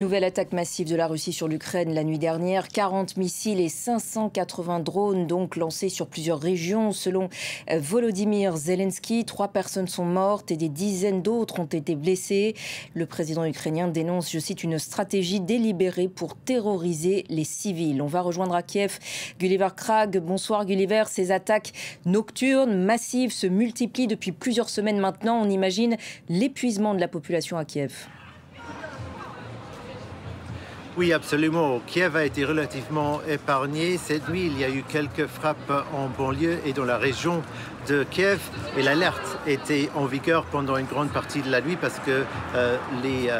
Nouvelle attaque massive de la Russie sur l'Ukraine la nuit dernière. 40 missiles et 580 drones donc lancés sur plusieurs régions. Selon Volodymyr Zelensky, 3 personnes sont mortes et des dizaines d'autres ont été blessées. Le président ukrainien dénonce, je cite, une stratégie délibérée pour terroriser les civils. On va rejoindre à Kiev Gulliver Krag. Bonsoir Gulliver. Ces attaques nocturnes, massives, se multiplient depuis plusieurs semaines maintenant. On imagine l'épuisement de la population à Kiev. Oui, absolument. Kiev a été relativement épargné. Cette nuit, il y a eu quelques frappes en banlieue et dans la région de Kiev. Et l'alerte était en vigueur pendant une grande partie de la nuit parce que les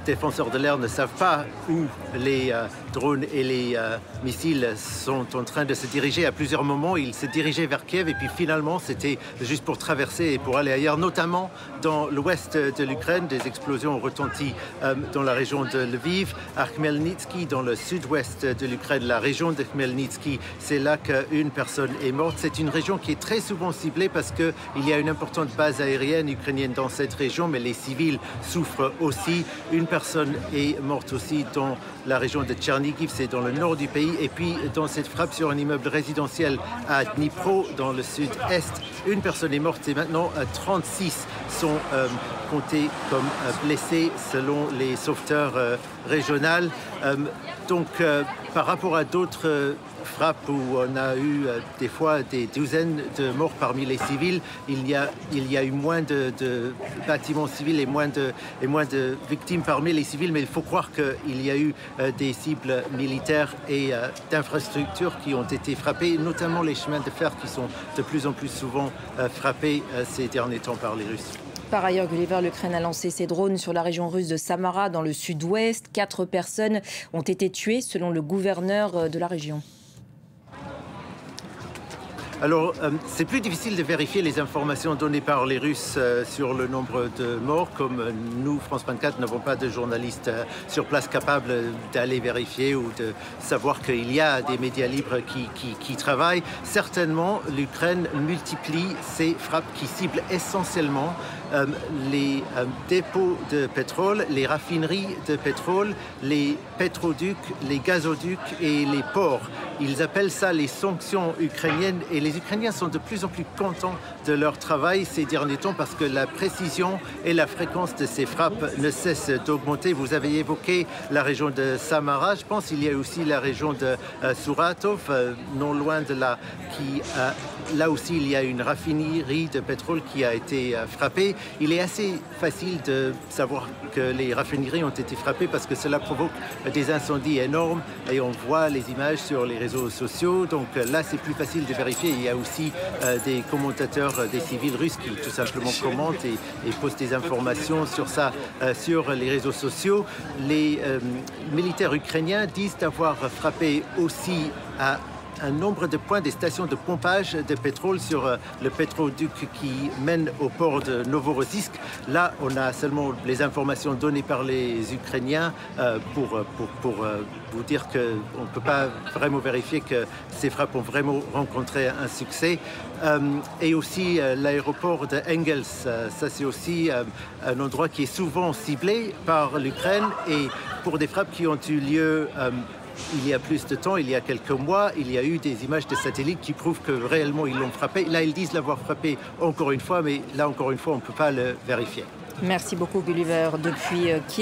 défenseurs de l'air ne savent pas où les drones et les missiles sont en train de se diriger. À plusieurs moments, ils se dirigeaient vers Kiev et puis finalement, c'était juste pour traverser et pour aller ailleurs, notamment dans l'ouest de l'Ukraine. Des explosions ont retenti dans la région de Lviv, à Khmelnytsky, dans le sud-ouest de l'Ukraine, la région de Khmelnytsky. C'est là qu'une personne est morte. C'est une région qui est très souvent ciblée parce qu'il y a une importante base aérienne ukrainienne dans cette région, mais les civils souffrent aussi. Une personne est morte aussi dans la région de Tchernigiv, c'est dans le nord du pays. Et puis, dans cette frappe sur un immeuble résidentiel à Dnipro, dans le sud-est, une personne est morte et maintenant 36 sont comptés comme blessés selon les sauveteurs régionaux. Donc, par rapport à d'autres frappes où on a eu des fois des douzaines de morts parmi les civils, il y a eu moins de bâtiments civils et moins de victimes parmi les civils, mais il faut croire qu'il y a eu des cibles militaires et d'infrastructures qui ont été frappées, notamment les chemins de fer qui sont de plus en plus souvent frappés ces derniers temps par les Russes. Par ailleurs, Gulliver, l'Ukraine a lancé ses drones sur la région russe de Samara, dans le sud-ouest. 4 personnes ont été tuées, selon le gouverneur de la région. Alors, c'est plus difficile de vérifier les informations données par les Russes sur le nombre de morts. Comme nous, France 24, n'avons pas de journalistes sur place capables d'aller vérifier ou de savoir qu'il y a des médias libres qui travaillent. Certainement, l'Ukraine multiplie ses frappes qui ciblent essentiellement les dépôts de pétrole, les raffineries de pétrole, les pétroducs, les gazoducs et les ports. Ils appellent ça les sanctions ukrainiennes et les Ukrainiens sont de plus en plus contents de leur travail ces derniers temps parce que la précision et la fréquence de ces frappes ne cessent d'augmenter. Vous avez évoqué la région de Samara, je pense qu'il y a aussi la région de Suratov, non loin de là, là aussi il y a une raffinerie de pétrole qui a été frappée. Il est assez facile de savoir que les raffineries ont été frappées parce que cela provoque des incendies énormes et on voit les images sur les réseaux sociaux. Donc là, c'est plus facile de vérifier. Il y a aussi des commentateurs, des civils russes qui tout simplement commentent et postent des informations sur ça sur les réseaux sociaux. Les militaires ukrainiens disent avoir frappé aussi à un nombre de points des stations de pompage de pétrole sur le pétroduc qui mène au port de Novorossiysk. Là, on a seulement les informations données par les Ukrainiens pour vous dire qu'on ne peut pas vraiment vérifier que ces frappes ont vraiment rencontré un succès. Et aussi l'aéroport de Engels, ça c'est aussi un endroit qui est souvent ciblé par l'Ukraine et pour des frappes qui ont eu lieu il y a plus de temps, il y a quelques mois, il y a eu des images de satellites qui prouvent que réellement ils l'ont frappé. Là, ils disent l'avoir frappé encore une fois, mais là encore une fois, on ne peut pas le vérifier. Merci beaucoup Gulliver. Depuis Kiev.